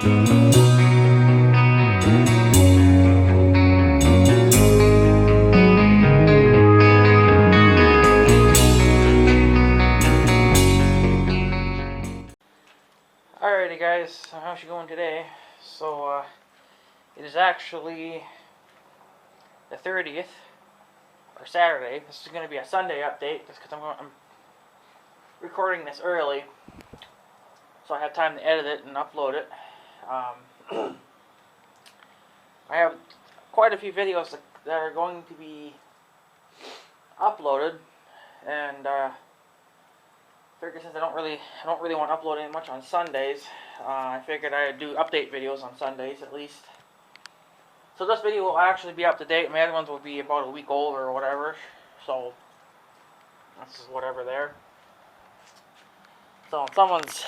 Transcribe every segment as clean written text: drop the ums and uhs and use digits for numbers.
Alrighty guys, so how's she going today? So it is actually the 30th, or Saturday. This is going to be a Sunday update, just because I'm recording this early, so I have time to edit it and upload it. I have quite a few videos that are going to be uploaded, and figured since I don't really want to upload any much on Sundays, I figured I'd do update videos on Sundays at least. So this video will actually be up to date. My other ones will be about a week old or whatever. So this is whatever there. So someone's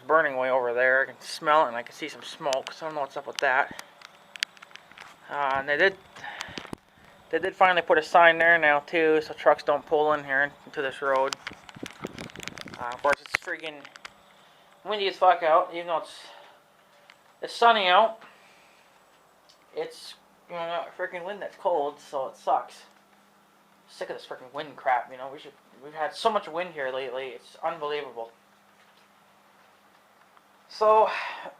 burning way over there. I can smell it and I can see some smoke. So I don't know what's up with that. And they did finally put a sign there now too, so trucks don't pull in here into this road. Of course, it's freaking windy as fuck out. Even though it's sunny out, it's a freaking wind that's cold, so it sucks. Sick of this freaking wind crap. We've had so much wind here lately. It's unbelievable. So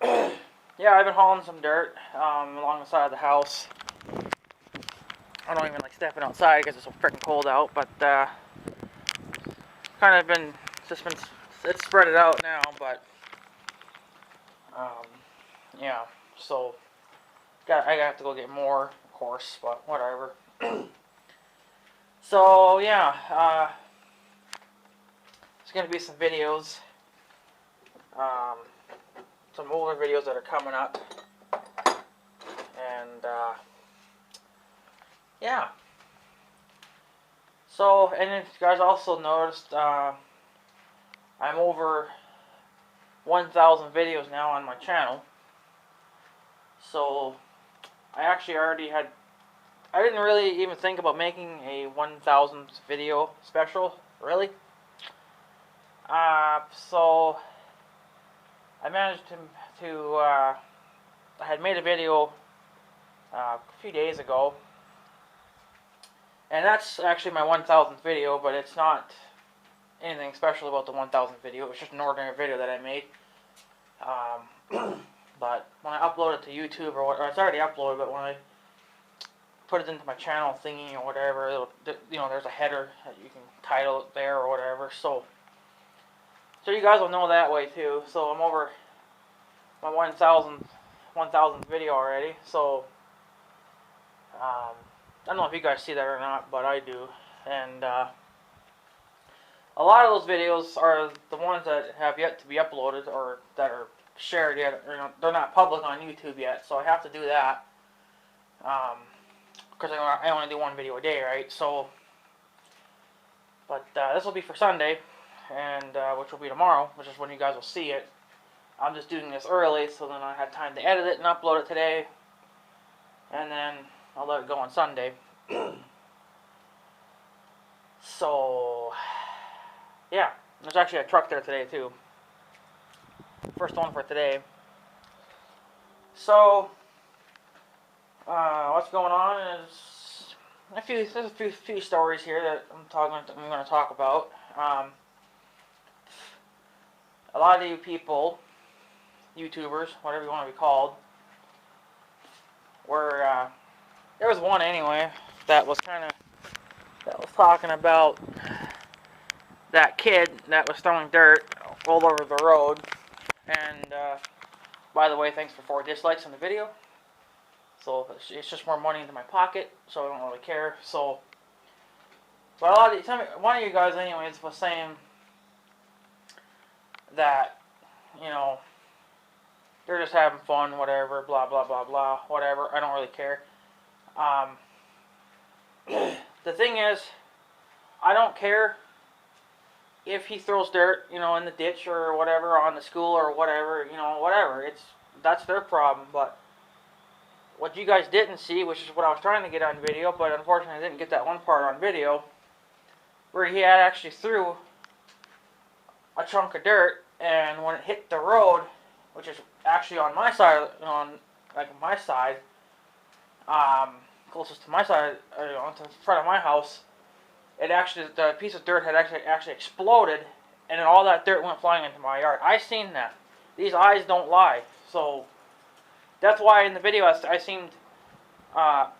yeah, I've been hauling some dirt along the side of the house. I don't even like stepping outside because it's so freaking cold out, but kind of been. It's spread it out now, but yeah. So I have to go get more, of course, but whatever. So yeah, there's gonna be some videos, some older videos that are coming up, and yeah. So, and if you guys also noticed, I'm over 1,000 videos now on my channel. So I actually already had, I didn't really even think about making a 1,000th video special, really. So I managed to I had made a video a few days ago, and that's actually my 1,000th video, but it's not anything special about the 1,000th video. It's just an ordinary video that I made. But when I upload it to YouTube or it's already uploaded, but when I put it into my channel thingy or whatever, it'll, there's a header that you can title it there or whatever. So you guys will know that way too. So I'm over my 1,000th video already. So I don't know if you guys see that or not, but I do. And a lot of those videos are the ones that have yet to be uploaded or that are shared yet. They're not public on YouTube yet, so I have to do that. Because I only do one video a day, right? So, but this will be for Sunday, and which will be tomorrow, which is when you guys will see it. I'm just doing this early, so then I have time to edit it and upload it today, and then I'll let it go on Sunday. So yeah, there's actually a truck there today too. First one for today. So what's going on is there's a few stories here that I'm going to talk about. A lot of you people, YouTubers, whatever you want to be called, were there was one anyway that was talking about that kid that was throwing dirt all over the road. And by the way, thanks for 4 dislikes on the video. So it's just more money into my pocket, so I don't really care. So, but one of you guys, anyways, was saying that they're just having fun, whatever, blah blah blah blah, whatever. I don't really care. The thing is, I don't care if he throws dirt, in the ditch or whatever, on the school or whatever, whatever. That's their problem. But what you guys didn't see, which is what I was trying to get on video, but unfortunately I didn't get that one part on video, where he had actually threw a chunk of dirt, and when it hit the road, which is actually on my side, on like my side, closest to my side, to the front of my house. It actually, the piece of dirt had actually exploded, and then all that dirt went flying into my yard. I seen that. These eyes don't lie. So that's why in the video I seemed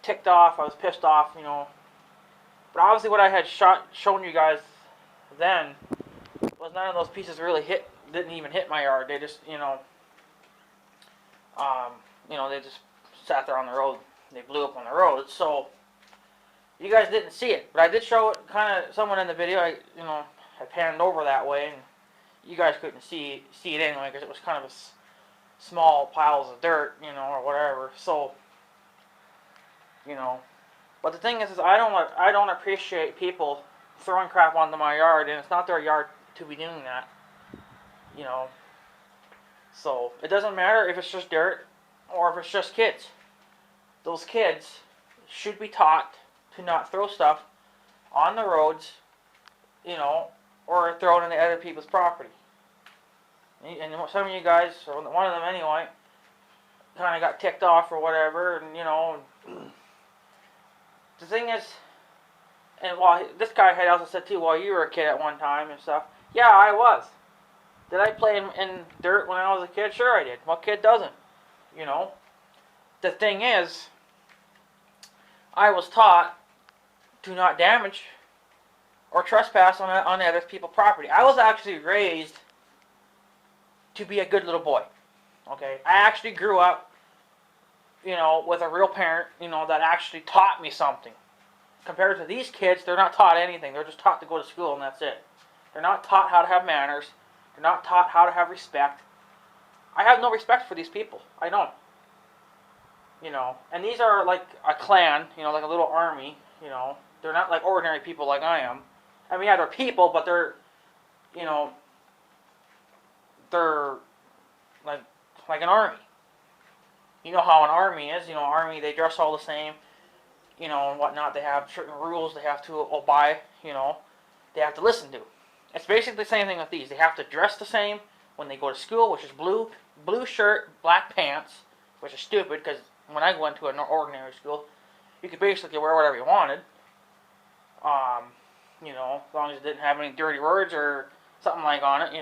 ticked off. I was pissed off, you know. But obviously, what I had shown you guys then was none of those pieces really didn't even hit my yard. They just, they just sat there on the road. They blew up on the road. So you guys didn't see it, but I did show it kind of someone in the video. I panned over that way, and you guys couldn't see it anyway because it was kind of small piles of dirt, or whatever. So, but the thing is I don't appreciate people throwing crap onto my yard, and it's not their yard to be doing that, So it doesn't matter if it's just dirt or if it's just kids. Those kids should be taught to not throw stuff on the roads, or throw it into other people's property. And some of you guys, or one of them anyway, kind of got ticked off or whatever, and the thing is, and this guy had also said too, well, you were a kid at one time and stuff. Yeah, I was. Did I play in dirt when I was a kid? Sure I did. What kid doesn't? The thing is, I was taught to not damage or trespass on other people's property. I was actually raised to be a good little boy. Okay? I actually grew up, with a real parent, that actually taught me something. Compared to these kids, they're not taught anything. They're just taught to go to school and that's it. They're not taught how to have manners. They're not taught how to have respect. I have no respect for these people. I don't. And these are like a clan, like a little army, They're not like ordinary people like I am. I mean, yeah, they're people, but they're, they're like an army. You know how an army is. Army, they dress all the same, and whatnot. They have certain rules they have to obey, they have to listen to. It's basically the same thing with these. They have to dress the same when they go to school, which is blue shirt, black pants, which is stupid because when I went to an ordinary school, you could basically wear whatever you wanted. As long as it didn't have any dirty words or something like on it,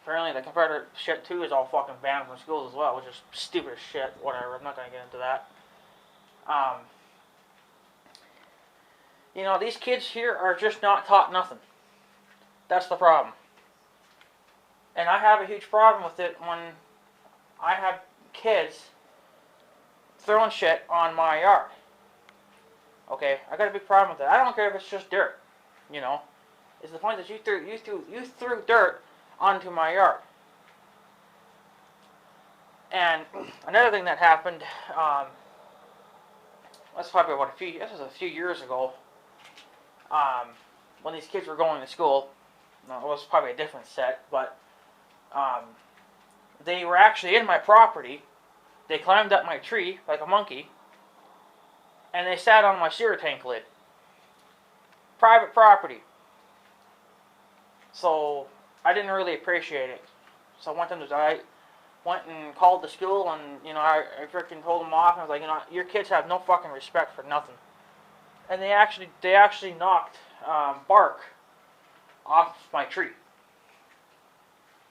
Apparently the Confederate shit too is all fucking banned from schools as well, which is stupid as shit. Whatever, I'm not gonna get into that. These kids here are just not taught nothing. That's the problem. And I have a huge problem with it when I have kids throwing shit on my yard. Okay, I got a big problem with that. I don't care if it's just dirt. It's the point that you threw dirt onto my yard. And another thing that happened, that's probably this was a few years ago, when these kids were going to school. No, it was probably a different set, but they were actually in my property. They climbed up my tree like a monkey, and they sat on my sewer tank lid. Private property. So I didn't really appreciate it. So I went and called the school, and I freaking told them off. And I was like, your kids have no fucking respect for nothing. And they actually knocked bark off my tree.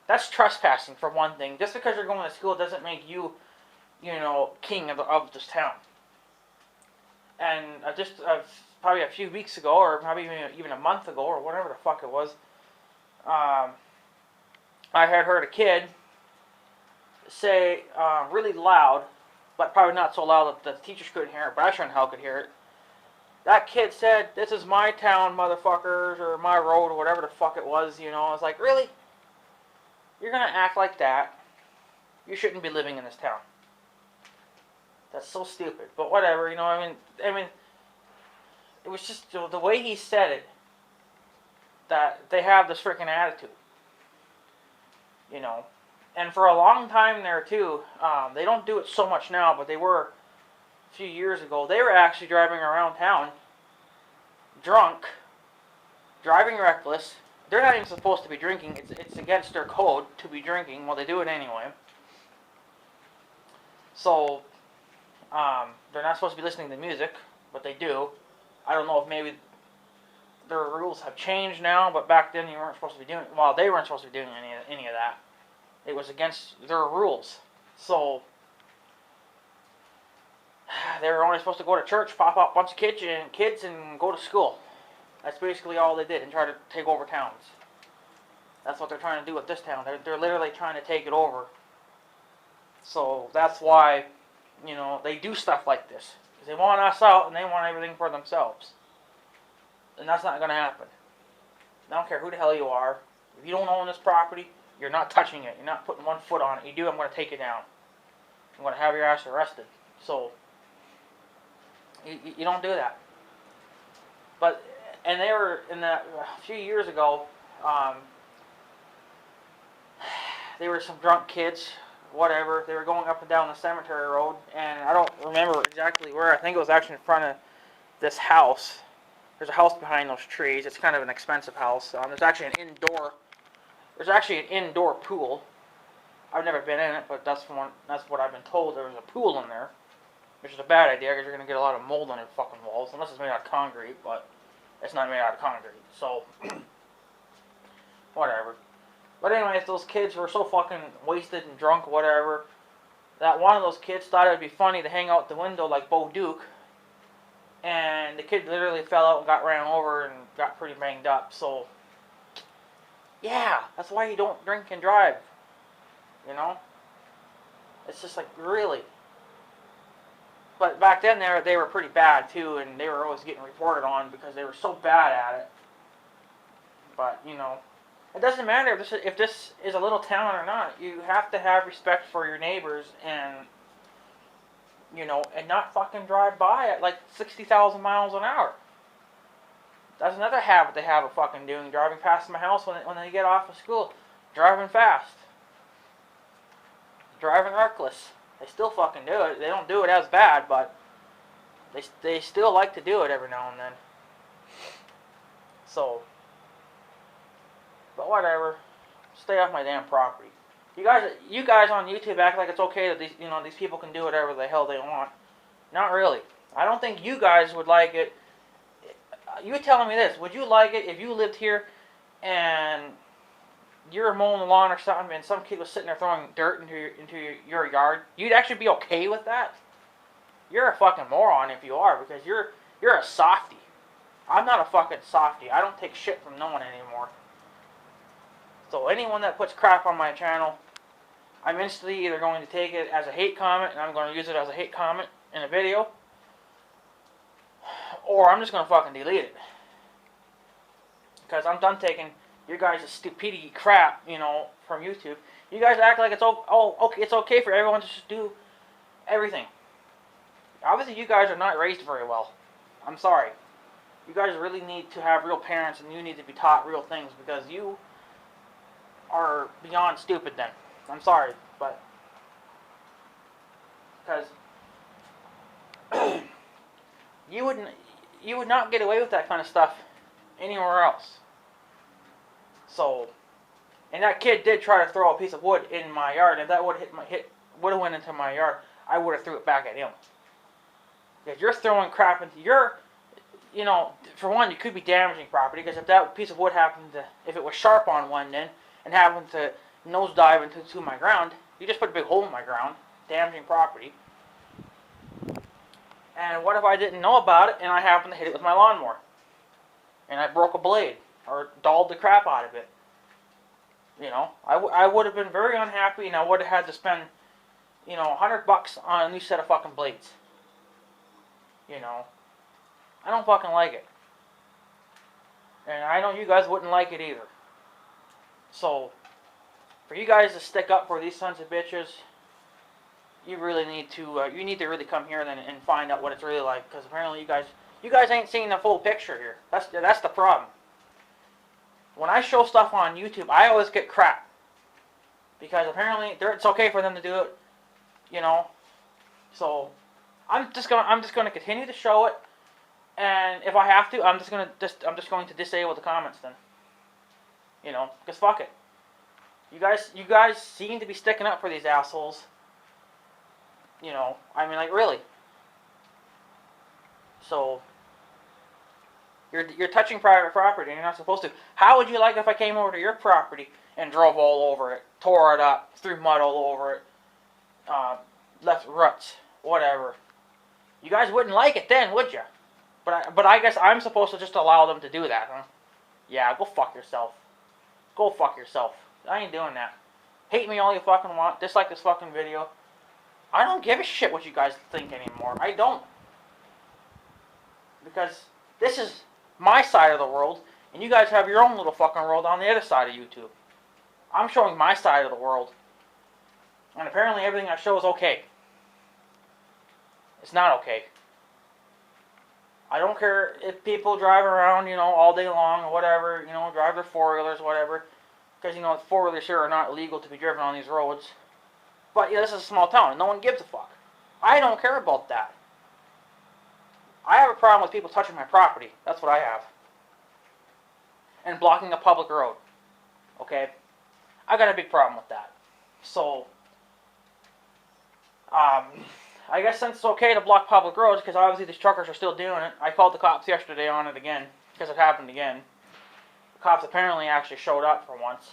That's trespassing for one thing. Just because you're going to school doesn't make you, king of this town. And probably a few weeks ago, or probably even a month ago, or whatever the fuck it was, I had heard a kid say really loud, but probably not so loud that the teachers couldn't hear it, but I sure in hell could hear it. That kid said, "This is my town, motherfuckers," or my road, or whatever the fuck it was, I was like, really? You're gonna act like that? You shouldn't be living in this town. That's so stupid. But whatever, I mean, it was just the way he said it, that they have this freaking attitude. And for a long time there too, they don't do it so much now, but they were a few years ago. They were actually driving around town, drunk, driving reckless. They're not even supposed to be drinking. It's against their code to be drinking. Well, they do it anyway. So, they're not supposed to be listening to music, but they do. I don't know if maybe their rules have changed now, but back then you weren't supposed to be doing. Well, they weren't supposed to be doing any of that. It was against their rules. So they were only supposed to go to church, pop out a bunch of kids, and go to school. That's basically all they did, and try to take over towns. That's what they're trying to do with this town. They're literally trying to take it over. So that's why, they do stuff like this. Because they want us out, and they want everything for themselves. And that's not going to happen. I don't care who the hell you are. If you don't own this property, you're not touching it. You're not putting one foot on it. You do, I'm going to take it down. I'm going to have your ass arrested. So, you don't do that. But, and they were, a few years ago, they were some drunk kids, whatever. They were going up and down the cemetery road, and I don't remember exactly where. I think it was actually in front of this house. There's a house behind those trees. It's kind of an expensive house. There's actually an indoor pool. I've never been in it, but that's what I've been told. There was a pool in there, which is a bad idea because you're going to get a lot of mold on your fucking walls, unless it's made out of concrete, but it's not made out of concrete. So, whatever. But anyways, those kids were so fucking wasted and drunk, whatever, that one of those kids thought it would be funny to hang out the window like Bo Duke. And the kid literally fell out and got ran over and got pretty banged up. So, yeah, that's why you don't drink and drive. It's just like, really. But back then they were pretty bad too, and they were always getting reported on because they were so bad at it. But, it doesn't matter if this is a little town or not. You have to have respect for your neighbors and and not fucking drive by at like 60,000 miles an hour. That's another habit they have of fucking doing, driving past my house when they get off of school. Driving fast. Driving reckless. They still fucking do it. They don't do it as bad, but they still like to do it every now and then. So, but whatever. Stay off my damn property. You guys on YouTube act like it's okay that these people can do whatever the hell they want. Not really. I don't think you guys would like it. You telling me this? Would you like it if you lived here and you're mowing the lawn or something and some kid was sitting there throwing dirt into your yard? You'd actually be okay with that? You're a fucking moron if you are, because you're a softie. I'm not a fucking softie. I don't take shit from no one anymore. So anyone that puts crap on my channel, I'm instantly either going to take it as a hate comment, and I'm going to use it as a hate comment in a video, or I'm just going to fucking delete it. Because I'm done taking your guys' stupidity crap, from YouTube. You guys act like it's okay. It's okay for everyone to just do everything. Obviously, you guys are not raised very well. I'm sorry. You guys really need to have real parents, and you need to be taught real things, because you are beyond stupid then. I'm sorry, but because you would not get away with that kind of stuff anywhere else. So, and that kid did try to throw a piece of wood in my yard. If that would have went into my yard, I would have threw it back at him. Because you're throwing crap into your, for one, you could be damaging property. Because if that piece of wood if it was sharp on one end and happened to nosedive into my ground, you just put a big hole in my ground, damaging property. And what if I didn't know about it and I happened to hit it with my lawnmower? And I broke a blade or dulled the crap out of it. I would have been very unhappy, and I would have had to spend, $100 on a new set of fucking blades. I don't fucking like it. And I know you guys wouldn't like it either. So, for you guys to stick up for these sons of bitches, you really need to, really come here then and find out what it's really like, because apparently you guys ain't seeing the full picture here. That's the problem. When I show stuff on YouTube, I always get crap, because apparently it's okay for them to do it, So, I'm just going to continue to show it, and if I have to, I'm just going to disable the comments then. Because fuck it. You guys seem to be sticking up for these assholes. You know, I mean, like, really. So, you're touching private property and you're not supposed to. How would you like if I came over to your property and drove all over it, tore it up, threw mud all over it, left ruts, whatever? You guys wouldn't like it then, would you? But I guess I'm supposed to just allow them to do that, huh? Yeah, go fuck yourself. Go fuck yourself. I ain't doing that. Hate me all you fucking want. Dislike this fucking video. I don't give a shit what you guys think anymore. I don't. Because this is my side of the world, and you guys have your own little fucking world on the other side of YouTube. I'm showing my side of the world, and apparently everything I show is okay. It's not okay. I don't care if people drive around, all day long or whatever, drive their four-wheelers, whatever, because, four-wheelers here are not illegal to be driven on these roads. But, this is a small town, and no one gives a fuck. I don't care about that. I have a problem with people touching my property. That's what I have. And blocking a public road. Okay? I got a big problem with that. So, I guess since it's okay to block public roads, because obviously these truckers are still doing it, I called the cops yesterday on it again, because it happened again. The cops apparently actually showed up for once.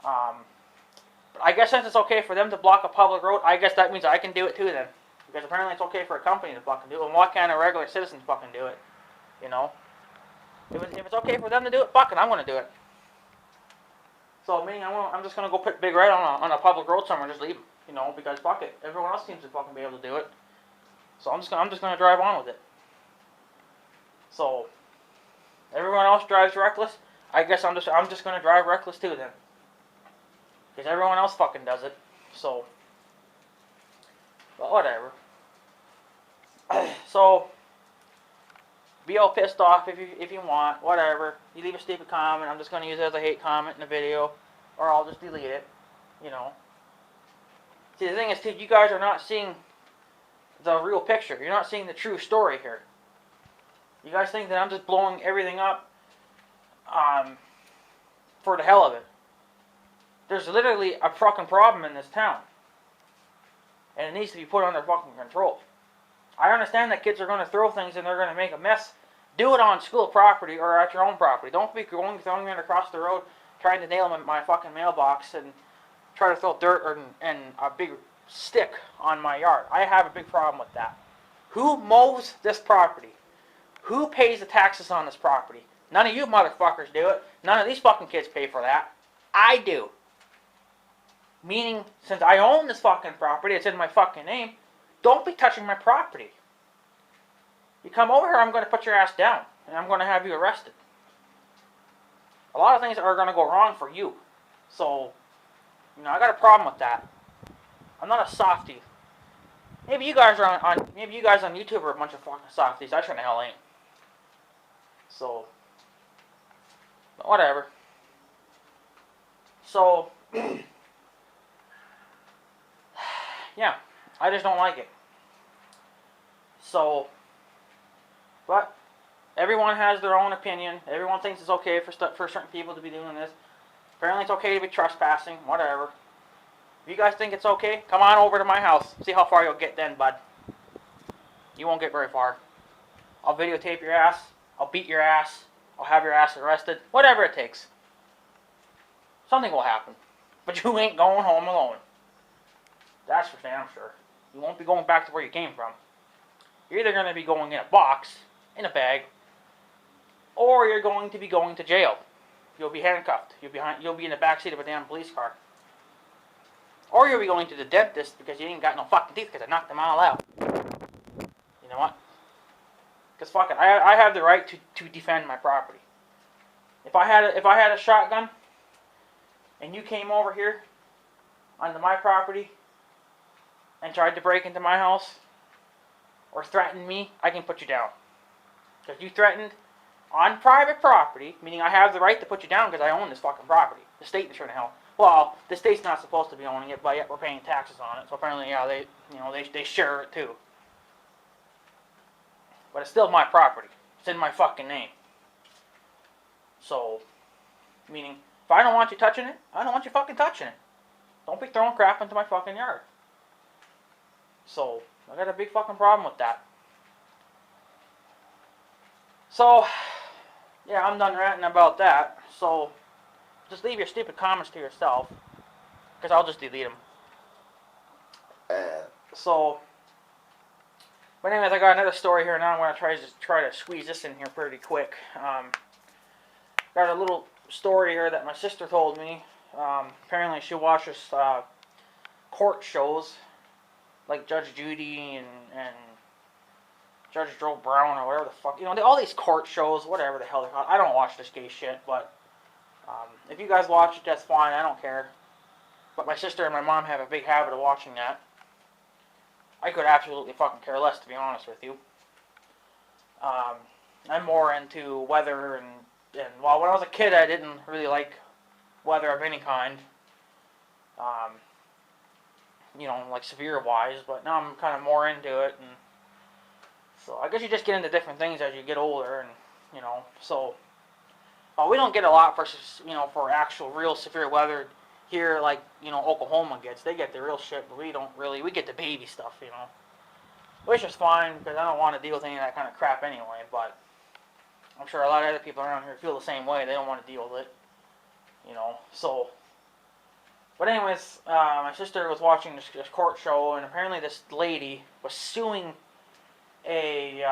But I guess since it's okay for them to block a public road, I guess that means I can do it too then. Because apparently it's okay for a company to fucking do it, and why can't a regular citizen fucking do it? If it's okay for them to do it, fucking I'm gonna do it. So, I'm just gonna go put Big Red on a public road somewhere and just leave him. Because fuck it, everyone else seems to fucking be able to do it. So I'm just gonna drive on with it. So everyone else drives reckless. I guess I'm just gonna drive reckless too then. Because everyone else fucking does it. So, but whatever. So be all pissed off if you want, whatever. You leave a stupid comment. I'm just gonna use it as a hate comment in the video, or I'll just delete it. See, the thing is, too, you guys are not seeing the real picture. You're not seeing the true story here. You guys think that I'm just blowing everything up for the hell of it. There's literally a fucking problem in this town. And it needs to be put under fucking control. I understand that kids are going to throw things and they're going to make a mess. Do it on school property or at your own property. Don't be throwing it across the road, trying to nail them in my fucking mailbox and try to throw dirt and a big stick on my yard. I have a big problem with that. Who mows this property? Who pays the taxes on this property? None of you motherfuckers do it. None of these fucking kids pay for that. I do. Meaning, since I own this fucking property, it's in my fucking name, don't be touching my property. You come over here, I'm going to put your ass down, and I'm going to have you arrested. A lot of things are going to go wrong for you. So, I got a problem with that. I'm not a softie. Maybe you guys are on YouTube are a bunch of fucking softies. I sure the hell ain't. So, but whatever. So, yeah, I just don't like it. So, but everyone has their own opinion. Everyone thinks it's okay for certain people to be doing this. Apparently it's okay to be trespassing, whatever. If you guys think it's okay, come on over to my house. See how far you'll get then, bud. You won't get very far. I'll videotape your ass. I'll beat your ass. I'll have your ass arrested. Whatever it takes. Something will happen. But you ain't going home alone. That's for damn sure. You won't be going back to where you came from. You're either going to be going in a box, in a bag, or you're going to be going to jail. You'll be handcuffed. You'll be in the backseat of a damn police car. Or you'll be going to the dentist because you ain't got no fucking teeth because I knocked them all out. You know what? Because fuck it, I have the right to defend my property. If I had a shotgun and you came over here onto my property and tried to break into my house or threatened me, I can put you down. Because you threatened on private property, meaning I have the right to put you down because I own this fucking property. The state is sure to hell. Well, the state's not supposed to be owning it, but yet we're paying taxes on it. So apparently, yeah, they share it too. But it's still my property. It's in my fucking name. So, meaning, if I don't want you touching it, I don't want you fucking touching it. Don't be throwing crap into my fucking yard. So, I got a big fucking problem with that. So, yeah, I'm done ranting about that. So, just leave your stupid comments to yourself, because I'll just delete them. So, but anyways, I got another story here now. I'm going to try to squeeze this in here pretty quick. Got a little story here that my sister told me. Apparently she watches court shows like Judge Judy and Judge Joe Brown or whatever the fuck. You know, all these court shows, whatever the hell they're called. I don't watch this gay shit, but if you guys watch it, that's fine. I don't care. But my sister and my mom have a big habit of watching that. I could absolutely fucking care less, to be honest with you. I'm more into weather and well, when I was a kid, I didn't really like weather of any kind. You know, like severe wise, but now I'm kind of more into it, and so I guess you just get into different things as you get older, and you know, so we don't get a lot for for actual real severe weather here, like you know Oklahoma gets. They get the real shit, but we don't really. We get the baby stuff, you know, which is fine because I don't want to deal with any of that kind of crap anyway. But I'm sure a lot of other people around here feel the same way. They don't want to deal with it, you know. So, but anyways, my sister was watching this court show, and apparently this lady was suing a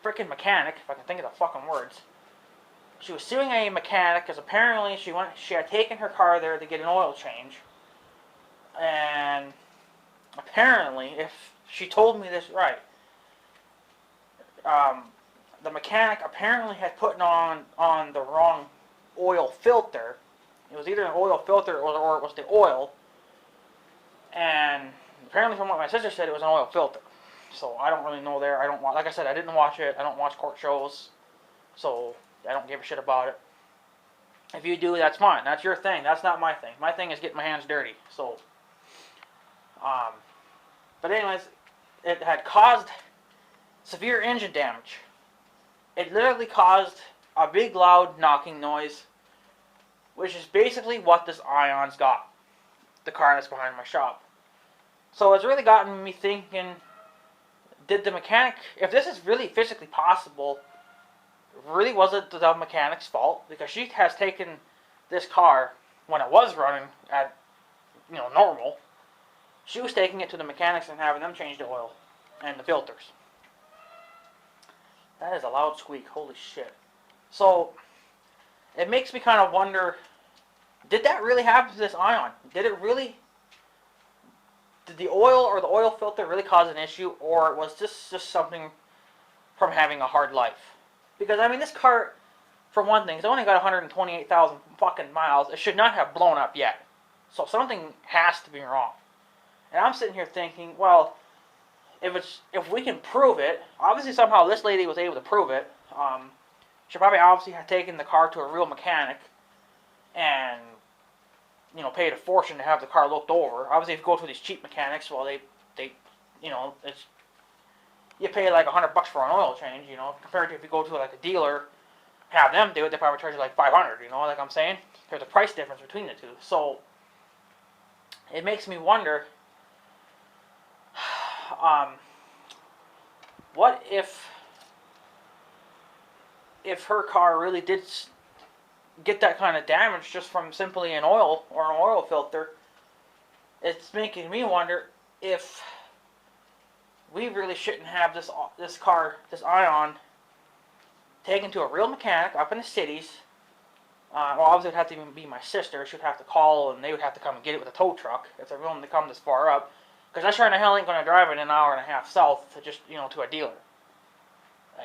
freaking mechanic, if I can think of the fucking words. She was suing a mechanic because apparently she had taken her car there to get an oil change, and apparently, if she told me this right, the mechanic apparently had put on the wrong oil filter. It was either an oil filter or it was the oil, and apparently from what my sister said, it was an oil filter. So I don't really know there. I don't want, like I said, I didn't watch it. I don't watch court shows, so I don't give a shit about it. If you do, that's fine. That's your thing. That's not my thing. My thing is getting my hands dirty. So, but anyways, it had caused severe engine damage. It literally caused a big loud knocking noise, which is basically what this Ion's got. The car that's behind my shop. So it's really gotten me thinking, did the mechanic, if this is really physically possible, really was it the mechanic's fault? Because she has taken this car, when it was running at, you know, normal, she was taking it to the mechanics and having them change the oil and the filters. That is a loud squeak, holy shit. So, it makes me kind of wonder, did that really happen to this Ion? Did the oil or the oil filter really cause an issue, or was this just something from having a hard life? Because, I mean, this car, for one thing, it's only got 128,000 fucking miles. It should not have blown up yet. So something has to be wrong. And I'm sitting here thinking, well, if we can prove it, obviously somehow this lady was able to prove it. She probably obviously had taken the car to a real mechanic and, you know, paid a fortune to have the car looked over. Obviously, if you go to these cheap mechanics, well, they you know, you pay like $100 for an oil change, you know, compared to if you go to like a dealer, have them do it, they probably charge you like $500, you know, like I'm saying. There's a price difference between the two. So, it makes me wonder, what if her car really did get that kind of damage just from simply an oil or an oil filter? It's making me wonder if we really shouldn't have this car, this Ion, taken to a real mechanic up in the cities. Well, obviously it would have to even be my sister. She would have to call, and they would have to come and get it with a tow truck if they're willing to come this far up. Because I sure in the hell ain't going to drive it an hour and a half south to just, you know, to a dealer.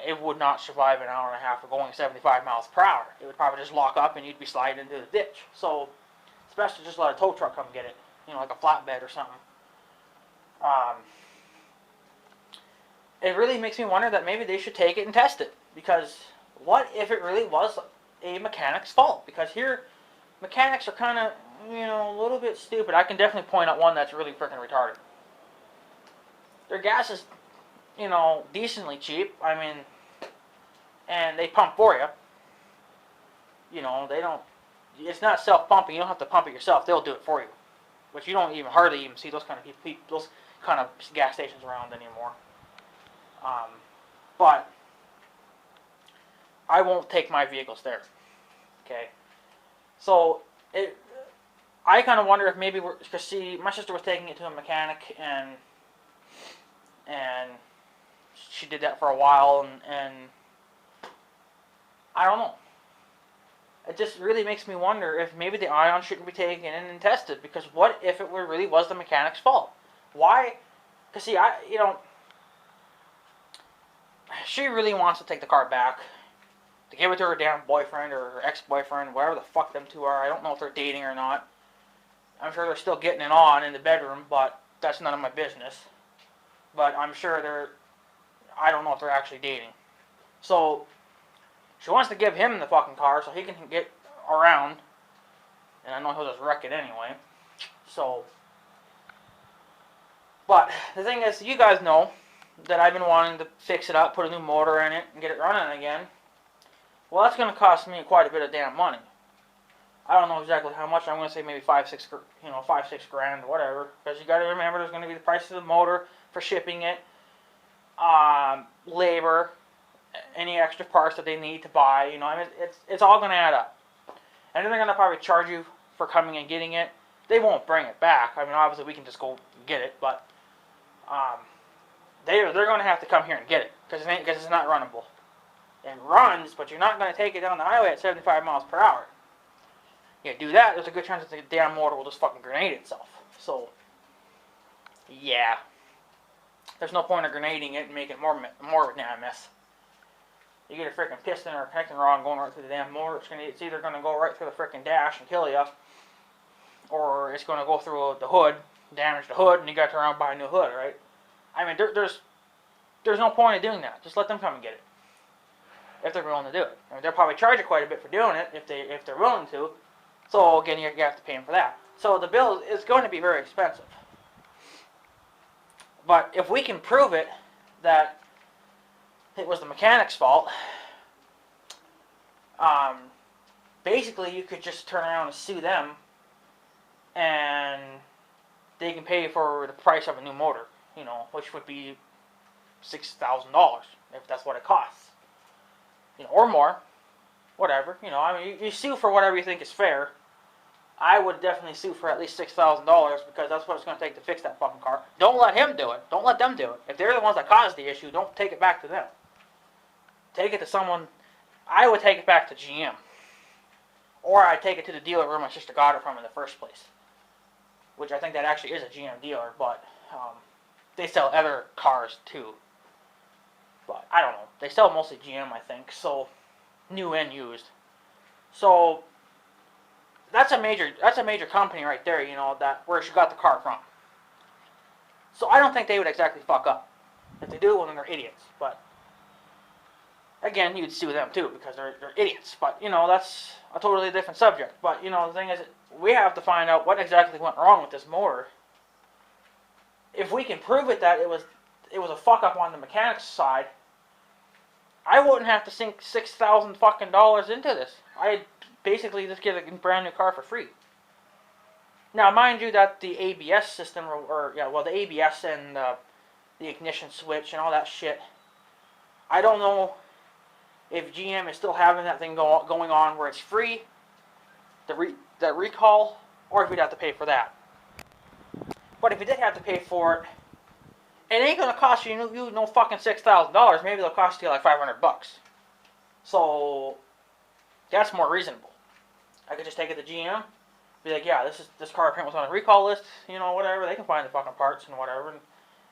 It would not survive an hour and a half of going 75 miles per hour. It would probably just lock up and you'd be sliding into the ditch. So, it's best to just let a tow truck come get it. You know, like a flatbed or something. It really makes me wonder that maybe they should take it and test it. Because what if it really was a mechanic's fault? Because here, mechanics are kind of, you know, a little bit stupid. I can definitely point out one that's really freaking retarded. Their gas is, you know, decently cheap. I mean, and they pump for you. You know, they don't, it's not self-pumping. You don't have to pump it yourself. They'll do it for you. which you don't even hardly even see those kind of people, those kind of gas stations around anymore. But I won't take my vehicles there. Okay, so I kind of wonder if maybe because see, my sister was taking it to a mechanic and she did that for a while and I don't know. It just really makes me wonder if maybe the ion shouldn't be taken in and tested, because what if it really was the mechanic's fault? Why? Because see, she really wants to take the car back, to give it to her damn boyfriend or her ex-boyfriend, whatever the fuck them two are. I don't know if they're dating or not. I'm sure they're still getting it on in the bedroom, but that's none of my business. But I'm sure I don't know if they're actually dating. So she wants to give him the fucking car so he can get around. And I know he'll just wreck it anyway. So, but the thing is, you guys know that I've been wanting to fix it up, put a new motor in it, and get it running again. Well, that's going to cost me quite a bit of damn money. I don't know exactly how much. I'm going to say maybe 5-6 grand, whatever. Because you got to remember, there's going to be the price of the motor for shipping it, labor, any extra parts that they need to buy. You know, I mean, it's all going to add up. And then they're going to probably charge you for coming and getting it. They won't bring it back. I mean, obviously we can just go get it, but they're going to have to come here and get it because it's not runnable. It runs, but you're not going to take it down the highway at 75 miles per hour. You do that, there's a good chance that the damn motor will just fucking grenade itself. So, yeah. There's no point of grenading it and making more of a damn mess. You get a freaking piston or a connecting rod going right through the damn motor, it's either going to go right through the freaking dash and kill you, or it's going to go through the hood, damage the hood, and you got to turn around and buy a new hood, right? I mean, there's no point in doing that. Just let them come and get it, if they're willing to do it. I mean, they'll probably charge you quite a bit for doing it if they're willing to. So again, you have to pay them for that. So the bill is going to be very expensive. But if we can prove it that it was the mechanic's fault, basically you could just turn around and sue them, and they can pay for the price of a new motor, you know, which would be $6,000 if that's what it costs, you know, or more, whatever. You know, I mean, you sue for whatever you think is fair. I would definitely sue for at least $6,000 because that's what it's going to take to fix that fucking car. Don't let him do it. Don't let them do it. If they're the ones that caused the issue, don't take it back to them. Take it to someone. I would take it back to GM. Or I'd take it to the dealer where my sister got it from in the first place. Which I think that actually is a GM dealer, but they sell other cars too. But I don't know. They sell mostly GM, I think. So, new and used. So, that's a major company right there, you know, that where she got the car from. So I don't think they would exactly fuck up. If they do, well then they're idiots. But again, you'd sue them too because they're idiots. But you know, that's a totally different subject. But you know, the thing is, we have to find out what exactly went wrong with this motor. If we can prove it that it was a fuck up on the mechanic's side, I wouldn't have to sink $6,000 fucking dollars into this. I'd basically just get a brand new car for free. Now, mind you that the ABS system, the ABS and the ignition switch and all that shit, I don't know if GM is still having that thing going on where it's free, that recall, or if you'd have to pay for that. But if you did have to pay for it, it ain't going to cost you no fucking $6,000. Maybe it'll cost you like $500. So that's more reasonable. I could just take it to GM, be like, yeah, this car apparently was on a recall list, you know, whatever. They can find the fucking parts and whatever,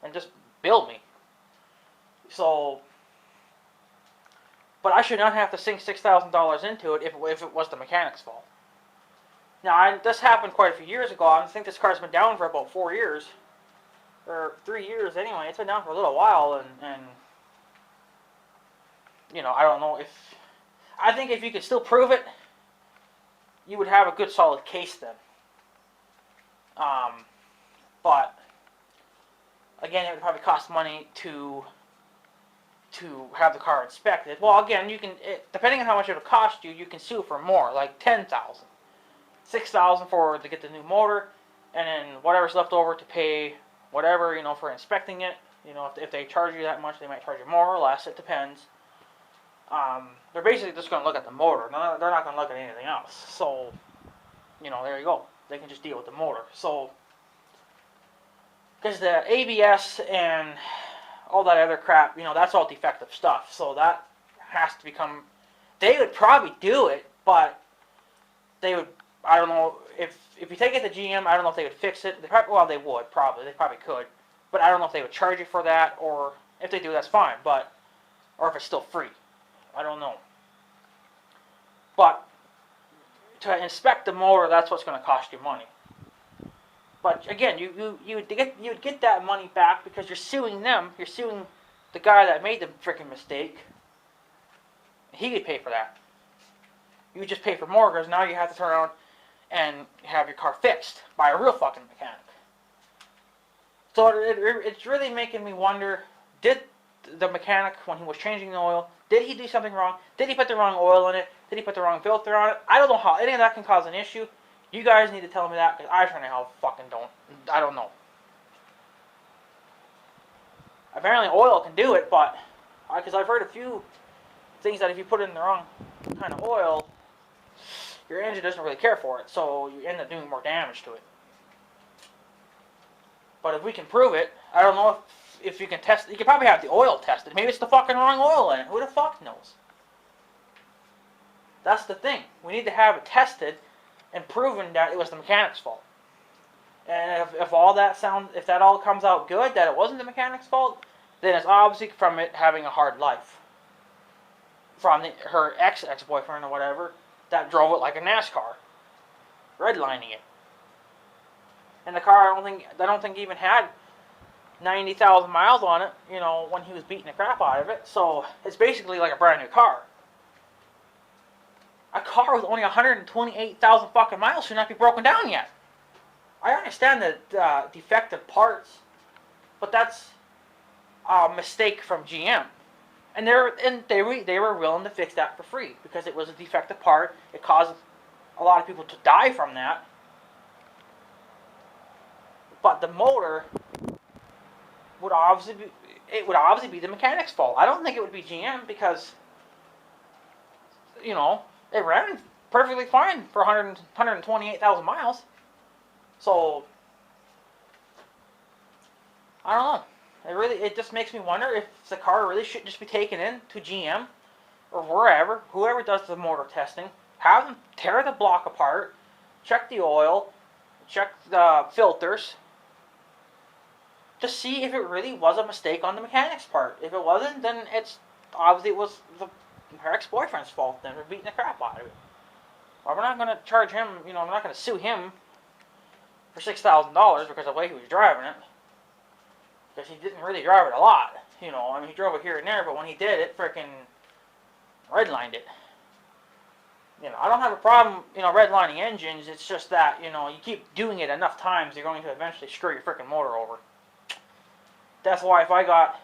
and just build me. So, but I should not have to sink $6,000 into it if it was the mechanic's fault. Now, this happened quite a few years ago. I think this car's been down for about 4 years. Or 3 years anyway. It's been down for a little while, and you know, I don't know if... I think if you could still prove it, you would have a good solid case then. But, again, it would probably cost money to have the car inspected. Well, again, you can, depending on how much it would cost you, you can sue for more, like $10,000. $6,000 to get the new motor, and then whatever's left over to pay whatever, you know, for inspecting it. You know, if they charge you that much, they might charge you more or less. It depends. They're basically just going to look at the motor. They're not going to look at anything else. So, you know, there you go. They can just deal with the motor. So, because the ABS and all that other crap, you know, that's all defective stuff. So that has to become. They would probably do it, but they would. I don't know if you take it to GM. I don't know if they would fix it. They would probably. They probably could, but I don't know if they would charge you for that, or if they do, that's fine. But or if it's still free, I don't know. But to inspect the motor, that's what's going to cost you money. But again, you would get that money back because you're suing them. You're suing the guy that made the freaking mistake. He could pay for that. You would just pay for more because now you have to turn around and have your car fixed by a real fucking mechanic. So it's really making me wonder, did the mechanic, when he was changing the oil, did he do something wrong? Did he put the wrong oil in it? Did he put the wrong filter on it? I don't know how any of that can cause an issue. You guys need to tell me that because I sure now fucking don't. I don't know. Apparently oil can do it, but because I've heard a few things that if you put in the wrong kind of oil, your engine doesn't really care for it, so you end up doing more damage to it. But if we can prove it, I don't know if you can test. You can probably have the oil tested. Maybe it's the fucking wrong oil in it. Who the fuck knows? That's the thing. We need to have it tested and proven that it was the mechanic's fault. And if that all comes out good, that it wasn't the mechanic's fault, then it's obviously from it having a hard life. From her ex-boyfriend or whatever that drove it like a NASCAR, redlining it. And the car, I don't think even had 90,000 miles on it, you know, when he was beating the crap out of it. So it's basically like a brand new car. A car with only 128,000 fucking miles should not be broken down yet. I understand the defective parts, but that's a mistake from GM. And they were willing to fix that for free because it was a defective part. It caused a lot of people to die from that. But the motor would obviously be the mechanic's fault. I don't think it would be GM because, you know, it ran perfectly fine for 128,000 miles. So I don't know. It just makes me wonder if the car really should just be taken in to GM or wherever, whoever does the motor testing, have them tear the block apart, check the oil, check the filters, to see if it really was a mistake on the mechanic's part. If it wasn't, then it was her ex-boyfriend's fault then for beating the crap out of it. Or we're not going to charge him, you know, we're not going to sue him for $6,000 because of the way he was driving it. Because he didn't really drive it a lot, you know. I mean, he drove it here and there, but when he did, it freaking redlined it. You know, I don't have a problem, you know, redlining engines. It's just that, you know, you keep doing it enough times, you're going to eventually screw your freaking motor over. That's why if I got,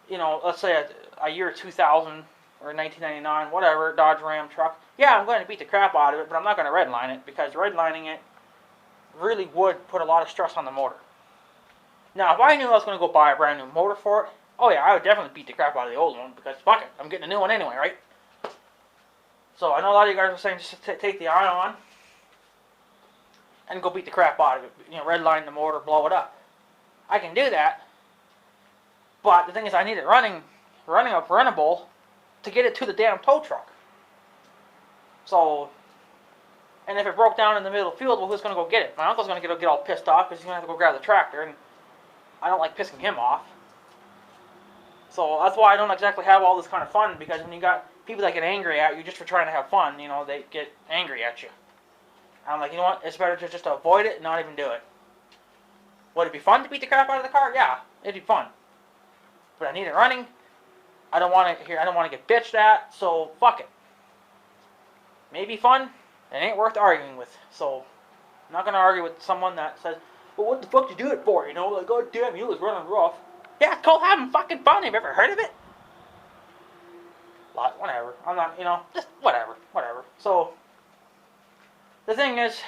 you know, let's say a year 2000 or 1999, whatever, Dodge Ram truck, yeah, I'm going to beat the crap out of it, but I'm not going to redline it because redlining it really would put a lot of stress on the motor. Now, if I knew I was going to go buy a brand new motor for it, oh yeah, I would definitely beat the crap out of the old one because fuck it, I'm getting a new one anyway, right? So I know a lot of you guys are saying just take the ion and go beat the crap out of it. You know, redline the motor, blow it up. I can do that, but the thing is I need it running up runnable to get it to the damn tow truck. So, and if it broke down in the middle of the field, well, who's going to go get it? My uncle's going to get all pissed off because he's going to have to go grab the tractor, and I don't like pissing him off. So that's why I don't exactly have all this kind of fun, because when you got people that get angry at you just for trying to have fun, you know, they get angry at you. And I'm like, you know what, it's better to just avoid it and not even do it. Would it be fun to beat the crap out of the car? Yeah, it'd be fun. But I need it running. I don't want to get bitched at, so fuck it. Maybe fun, it ain't worth arguing with. So I'm not gonna argue with someone that says, well, what the fuck did you do it for? You know, like, god damn, you was running rough. Yeah, it's called having fucking fun. Have you ever heard of it? Whatever. I'm not, you know, just whatever. So, the thing is,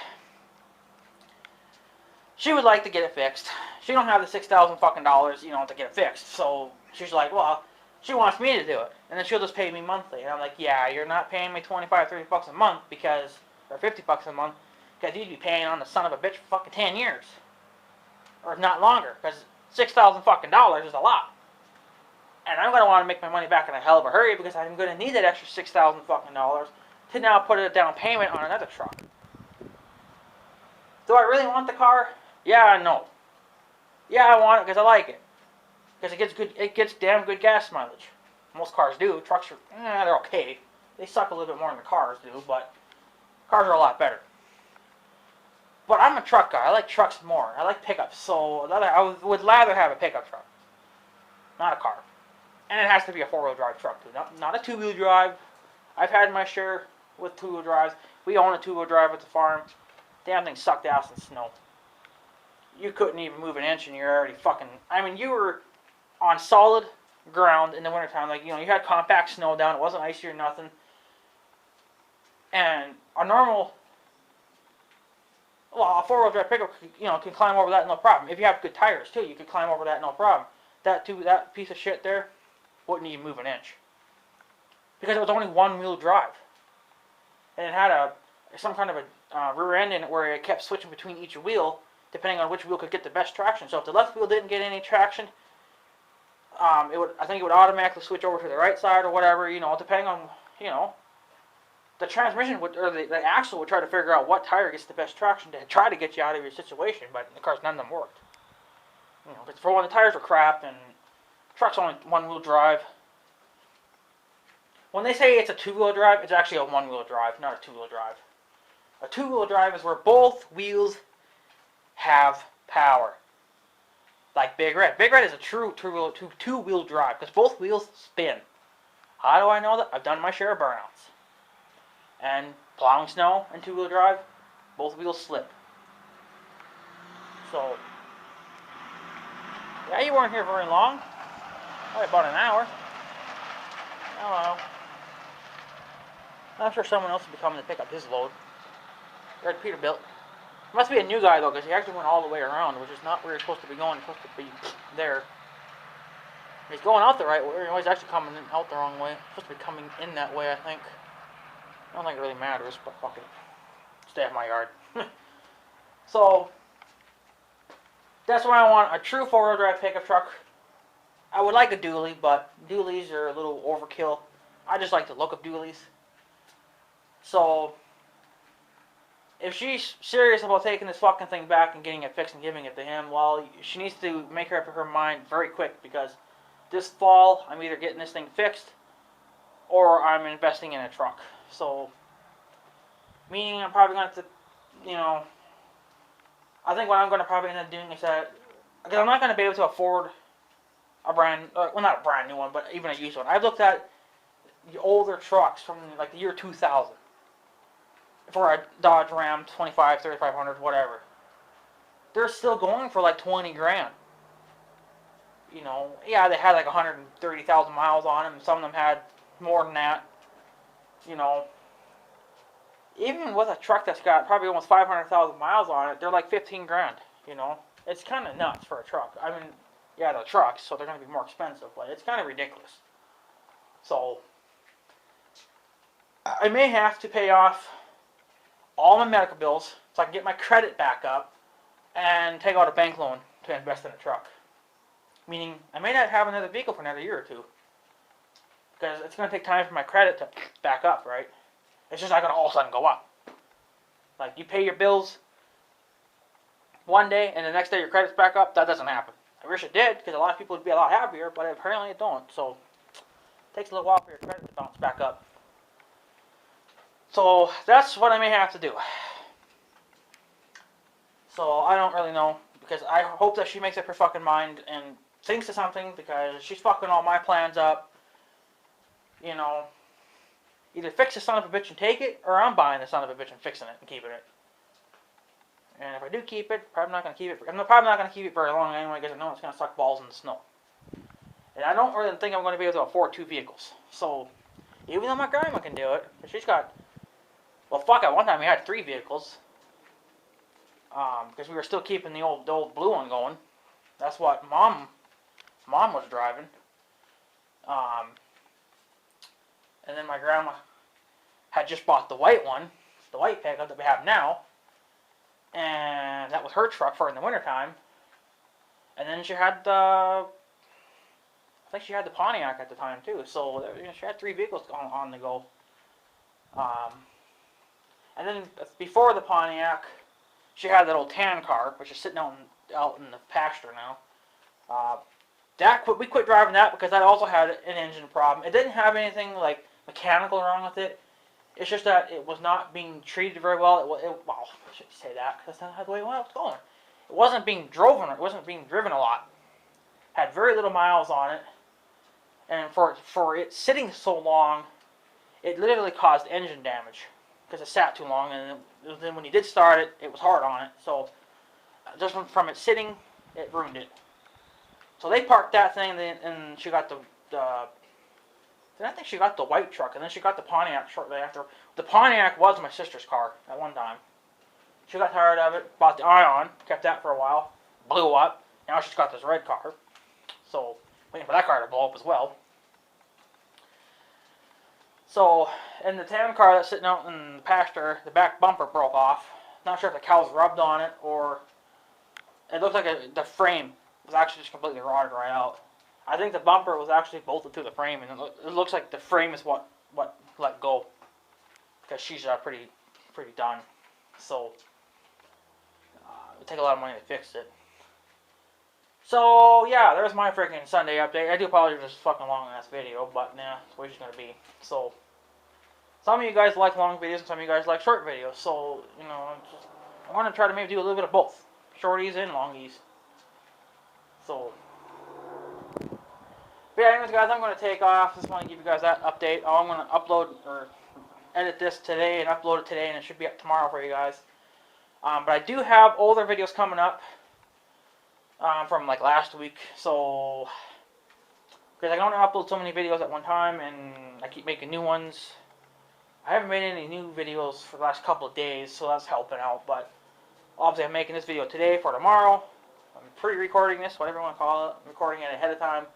she would like to get it fixed. She don't have the $6,000 fucking dollars, you know, to get it fixed. So she's like, well, she wants me to do it, and then she'll just pay me monthly. And I'm like, yeah, you're not paying me 25, 30 bucks a month because, or 50 bucks a month, because you'd be paying on the son of a bitch for fucking 10 years, or if not longer, because $6,000 fucking dollars is a lot. And I'm gonna want to make my money back in a hell of a hurry because I'm gonna need that extra $6,000 fucking dollars to now put a down payment on another truck. Do I really want the car? Yeah, no. Yeah, I want it because I like it. Because it gets good. It gets damn good gas mileage. Most cars do. Trucks are, they're okay. They suck a little bit more than the cars do, but cars are a lot better. But I'm a truck guy. I like trucks more. I like pickups. So I would rather have a pickup truck, not a car. And it has to be a 4-wheel drive truck too, not a 2-wheel drive. I've had my share with 2-wheel drives. We own a 2-wheel drive at the farm. Damn thing sucked ass in snow. You couldn't even move an inch and you're already fucking... I mean, you were on solid ground in the wintertime. Like, you know, you had compact snow down. It wasn't icy or nothing. And a normal... Well, a 4-wheel drive pickup, you know, can climb over that no problem. If you have good tires, too, you could climb over that no problem. That piece of shit there wouldn't even move an inch. Because it was only 1-wheel drive. And it had some kind of a rear end in it where it kept switching between each wheel depending on which wheel could get the best traction. So if the left wheel didn't get any traction, I think it would automatically switch over to the right side or whatever, you know, depending on, you know, the transmission would, or the axle would try to figure out what tire gets the best traction to try to get you out of your situation, but of course none of them worked. You know, but for one, the tires were crap and truck's only 1-wheel drive. When they say it's a 2-wheel drive, it's actually a 1-wheel drive, not a 2-wheel drive. A 2-wheel drive is where both wheels have power. Like Big Red. Big Red is a true 2-wheel drive because both wheels spin. How do I know that? I've done my share of burnouts. And plowing snow and 2-wheel drive, both wheels slip. So, yeah, you weren't here very long. Probably about an hour. Hello. I'm sure someone else will be coming to pick up his load. There's Peterbilt. Must be a new guy though, because he actually went all the way around, which is not where you're supposed to be going. You're supposed to be there. He's going out the right way. He's actually coming out the wrong way. He's supposed to be coming in that way, I think. I don't think it really matters, but fuck it. Stay out of my yard. So, that's why I want a true 4-wheel drive pickup truck. I would like a dually, but dualies are a little overkill. I just like the look of dualies. So, if she's serious about taking this fucking thing back and getting it fixed and giving it to him, well, she needs to make up her mind very quick because this fall I'm either getting this thing fixed or I'm investing in a truck. So, meaning I'm probably going to have to, you know, I think what I'm going to probably end up doing is that, because I'm not going to be able to afford a brand, well, not a brand new one, but even a used one. I've looked at the older trucks from like the year 2000. For a Dodge Ram 25, 3500, whatever. They're still going for like 20 grand. You know, yeah, they had like 130,000 miles on them. Some of them had more than that. You know, even with a truck that's got probably almost 500,000 miles on it, they're like 15 grand. You know, it's kind of nuts for a truck. I mean, yeah, they're trucks, so they're going to be more expensive, but it's kind of ridiculous. So, I may have to pay off all my medical bills so I can get my credit back up and take out a bank loan to invest in a truck. Meaning, I may not have another vehicle for another year or two. Because it's going to take time for my credit to back up, right? It's just not going to all of a sudden go up. Like, you pay your bills one day and the next day your credit's back up. That doesn't happen. I wish it did because a lot of people would be a lot happier, but apparently it don't. So, it takes a little while for your credit to bounce back up. So, that's what I may have to do. So, I don't really know. Because I hope that she makes up her fucking mind and thinks of something. Because she's fucking all my plans up. You know. Either fix the son of a bitch and take it. Or I'm buying the son of a bitch and fixing it and keeping it. And if I do keep it, probably not going to keep it. I'm probably not going to keep it very long anyway. Because I know it's going to suck balls in the snow. And I don't really think I'm going to be able to afford 2 vehicles. So, even though my grandma can do it. She's got... Well, fuck, at one time we had 3 vehicles. because we were still keeping the old blue one going. That's what mom was driving. And then my grandma had just bought the white one, the white pickup that we have now, and that was her truck for in the wintertime. And then she had I think she had the Pontiac at the time too. So she had 3 vehicles on the go. And then before the Pontiac, she had that old tan car, which is sitting out in the pasture now. We quit driving that because that also had an engine problem. It didn't have anything like mechanical wrong with it. It's just that it was not being treated very well. Well, I shouldn't say that because that's not the way it was going. It wasn't being driven. It wasn't being driven a lot. Had very little miles on it, and for it sitting so long, it literally caused engine damage because it sat too long. And then when you did start it, it was hard on it. So just from it sitting, it ruined it. So they parked that thing, and she got then I think she got the white truck, and then she got the Pontiac shortly after. The Pontiac was my sister's car at one time. She got tired of it, bought the Ion, kept that for a while, blew up. Now she's got this red car. So, waiting for that car to blow up as well. So, and the tan car that's sitting out in the pasture, the back bumper broke off. Not sure if the cows rubbed on it or it looked like the frame was actually just completely rotted right out. I think the bumper was actually bolted to the frame, and it looks like the frame is what let go, because she's pretty done. So it would take a lot of money to fix it. So yeah, there's my freaking Sunday update. I do apologize for this fucking long ass video, but nah, it's the way it's gonna be. So some of you guys like long videos, and some of you guys like short videos. So I want to try to maybe do a little bit of both, shorties and longies. So. But yeah, anyways, guys, I'm going to take off. Just want to give you guys that update. I'm going to upload or edit this today and upload it today, and it should be up tomorrow for you guys. But I do have older videos coming up from like last week. So, because I don't want to upload so many videos at one time, and I keep making new ones. I haven't made any new videos for the last couple of days, so that's helping out. But obviously, I'm making this video today for tomorrow. I'm pre-recording this, whatever you want to call it. I'm recording it ahead of time.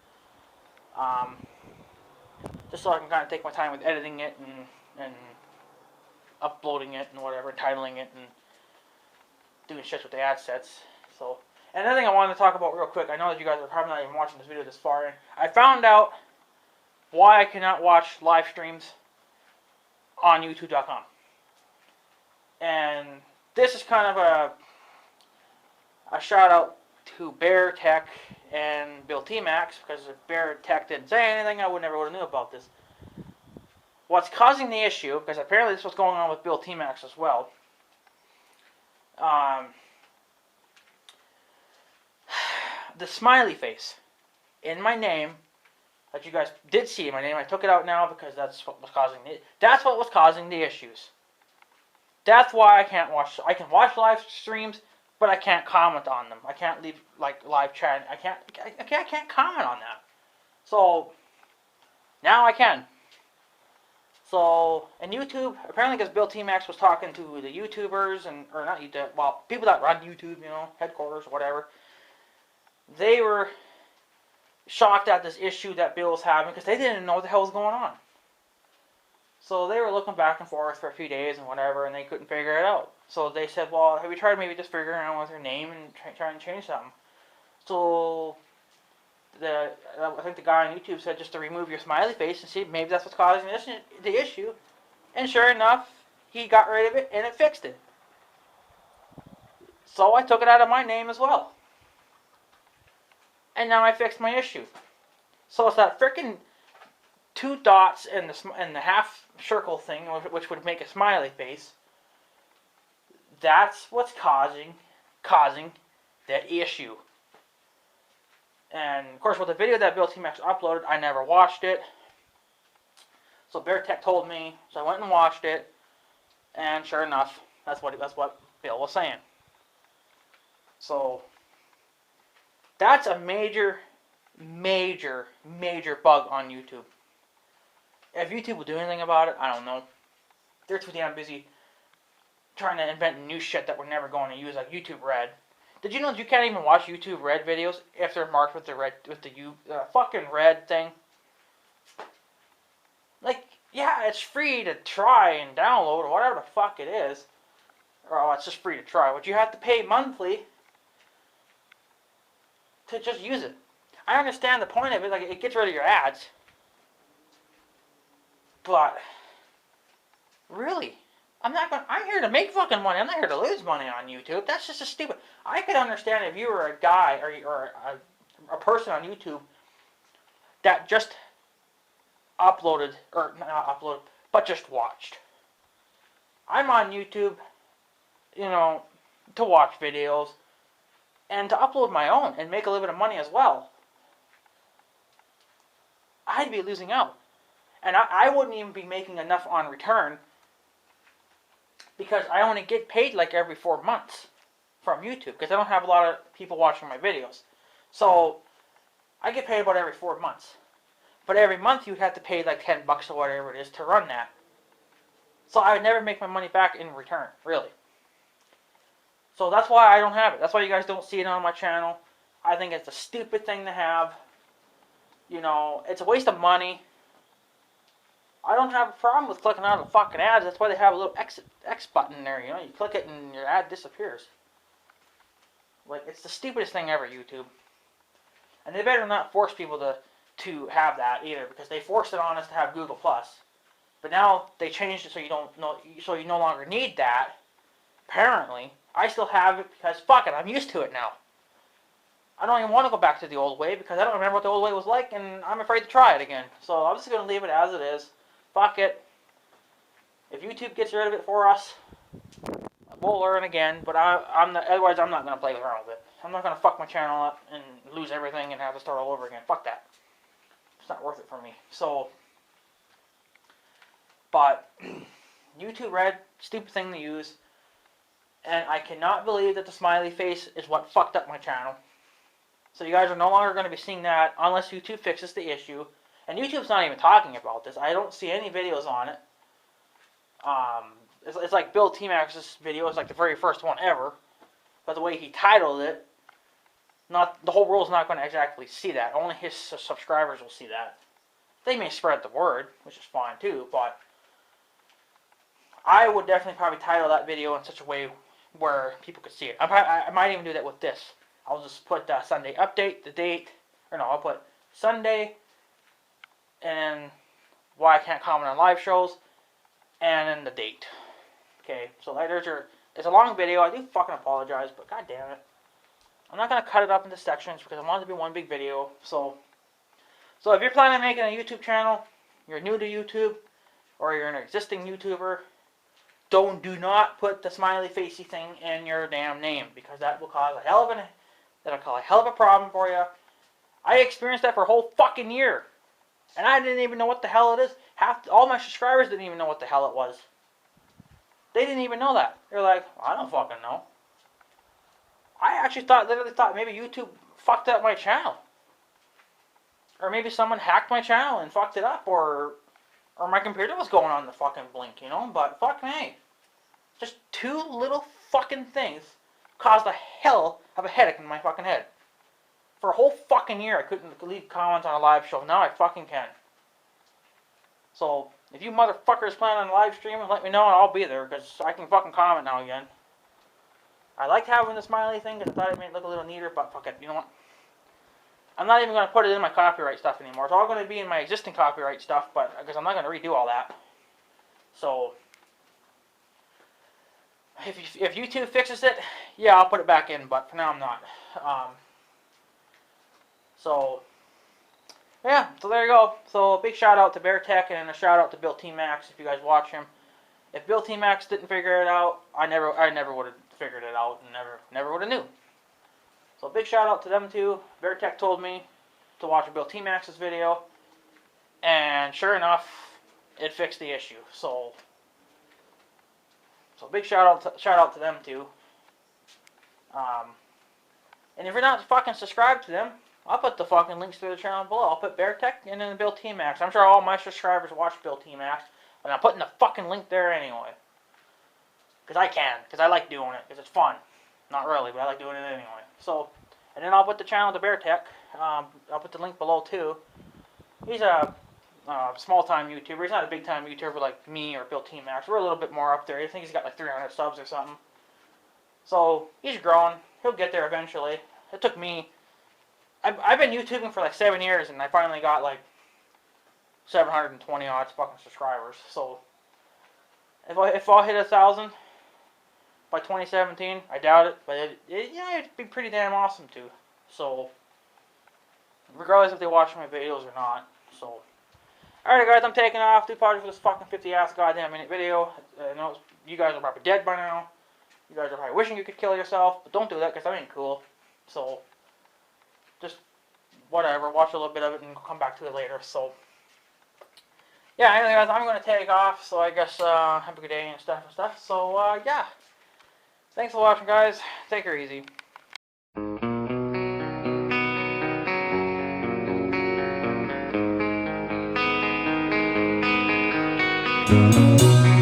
Just so I can kind of take my time with editing it and uploading it and whatever, titling it and doing shit with the ad sets. So, and another thing I wanted to talk about real quick, I know that you guys are probably not even watching this video this far in. I found out why I cannot watch live streams on YouTube.com. And this is kind of a shout out to Bear Tech and Bill T-Max, because if Bear Tech didn't say anything, I never would have knew about this. What's causing the issue, because apparently this was going on with Bill T-Max as well, the smiley face in my name that you guys did see in my name, I took it out now because that's what was causing the issues. That's why I can't watch. I can watch live streams, but I can't comment on them. I can't leave like live chat. I can't comment on that. So now I can. So and YouTube, apparently, because Bill T-Max was talking to the YouTubers or not YouTube, well, people that run YouTube, headquarters, whatever. They were shocked at this issue that Bill was having because they didn't know what the hell was going on. So they were looking back and forth for a few days and whatever, and they couldn't figure it out. So they said, well, have we tried maybe just figuring out with her name and trying to change something? So I think the guy on YouTube said just to remove your smiley face and see maybe that's what's causing the issue. And sure enough, he got rid of it and it fixed it. So I took it out of my name as well. And now I fixed my issue. So it's that frickin' 2 dots and the half circle thing, which would make a smiley face. That's what's causing the issue. And of course, with the video that Bill T-Max uploaded, I never watched it. So Bear Tech told me, so I went and watched it, and sure enough, that's what Bill was saying. So that's a major bug on YouTube. If YouTube will do anything about it, I don't know. They're too damn busy trying to invent new shit that we're never going to use, like YouTube Red. Did you know that you can't even watch YouTube Red videos if they're marked with the red, with the fucking red thing? Like, yeah, it's free to try and download or whatever the fuck it is. Or it's just free to try, but you have to pay monthly to just use it. I understand the point of it, like it gets rid of your ads. But really, I'm here to make fucking money. I'm not here to lose money on YouTube. That's just a stupid. I could understand if you were a guy or a person on YouTube that just uploaded, or not uploaded, but just watched. I'm on YouTube, you know, to watch videos and to upload my own and make a little bit of money as well. I'd be losing out. And I wouldn't even be making enough on return because I only get paid like every 4 months from YouTube because I don't have a lot of people watching my videos. So I get paid about every 4 months. But every month you'd have to pay like $10 or whatever it is to run that. So I would never make my money back in return, really. So that's why I don't have it. That's why you guys don't see it on my channel. I think it's a stupid thing to have. You know, it's a waste of money. I don't have a problem with clicking out of the fucking ads. That's why they have a little X button there, you know. You click it and your ad disappears. Like, it's the stupidest thing ever, YouTube. And they better not force people to have that either, because they forced it on us to have Google+. But now they changed it so you no longer need that. Apparently. I still have it because, fuck it, I'm used to it now. I don't even want to go back to the old way because I don't remember what the old way was like and I'm afraid to try it again. So I'm just going to leave it as it is. Fuck it. If YouTube gets rid of it for us, we'll learn again. But otherwise, I'm not going to play around with it. I'm not going to fuck my channel up and lose everything and have to start all over again. Fuck that. It's not worth it for me. So, but YouTube Red, stupid thing to use. And I cannot believe that the smiley face is what fucked up my channel. So you guys are no longer going to be seeing that unless YouTube fixes the issue. And YouTube's not even talking about this. I don't see any videos on it. It's like Bill T-Max's video. It's like the very first one ever. But the way he titled it, the whole world's not going to exactly see that. Only his subscribers will see that. They may spread the word, which is fine too. But I would definitely probably title that video in such a way where people could see it. I might even do that with this. I'll just put Sunday update, the date, or no, I'll put Sunday and why I can't comment on live shows, and then the date. Okay, so there's it's a long video. I do fucking apologize, but god damn it. I'm not going to cut it up into sections because I want it to be one big video. So if you're planning on making a YouTube channel, you're new to YouTube, or you're an existing YouTuber, do not put the smiley facey thing in your damn name because that will cause a hell of a problem for you. I experienced that for a whole fucking year, and I didn't even know what the hell it is. All my subscribers didn't even know what the hell it was. They didn't even know that. They're like, I don't fucking know. I actually literally thought maybe YouTube fucked up my channel, or maybe someone hacked my channel and fucked it up, or my computer was going on the fucking blink, you know. But fuck me. Just two little fucking things caused a hell of a headache in my fucking head. For a whole fucking year, I couldn't leave comments on a live show. Now I fucking can. So, if you motherfuckers plan on live streaming, let me know and I'll be there, because I can fucking comment now again. I liked having the smiley thing because I thought it made it look a little neater, but fuck it, you know what? I'm not even going to put it in my copyright stuff anymore. It's all going to be in my existing copyright stuff, but because I'm not going to redo all that. So, if YouTube fixes it, yeah, I'll put it back in, but for now I'm not. Yeah, so there you go. So, a big shout out to Bear Tech and a shout out to Bill T-Max if you guys watch him. If Bill T-Max didn't figure it out, I never would have figured it out and never would have knew. So, big shout out to them too. Bear Tech told me to watch Bill T-Max's video, and sure enough, it fixed the issue. So big shout out to them too. And if you're not fucking subscribed to them, I'll put the fucking links to the channel below. I'll put Bear Tech and then Bill T-Max. I'm sure all my subscribers watch Bill T-Max, but I'm putting the fucking link there anyway. because I can, because I like doing it, because it's fun. Not really, but I like doing it anyway. So, and then I'll put the channel to Bear Tech. I'll put the link below too. He's a small-time YouTuber. He's not a big-time YouTuber like me or Bill T-Max. We're a little bit more up there. I think he's got like 300 subs or something. So he's growing. He'll get there eventually. It took me. I've been YouTubing for like 7 years, and I finally got like 720 odd fucking subscribers. So if I'll hit 1,000 by 2017, I doubt it, but it'd be pretty damn awesome too. So regardless if they watch my videos or not. So alright guys, I'm taking off. Do apologize for this fucking 50-ass goddamn minute video. I know you guys are probably dead by now. You guys are probably wishing you could kill yourself, but don't do that because that ain't cool. So just whatever, watch a little bit of it and come back to it later. So yeah, anyway guys, I'm going to take off, so I guess have a good day and stuff. So yeah, thanks for watching guys, take her easy. Thank you.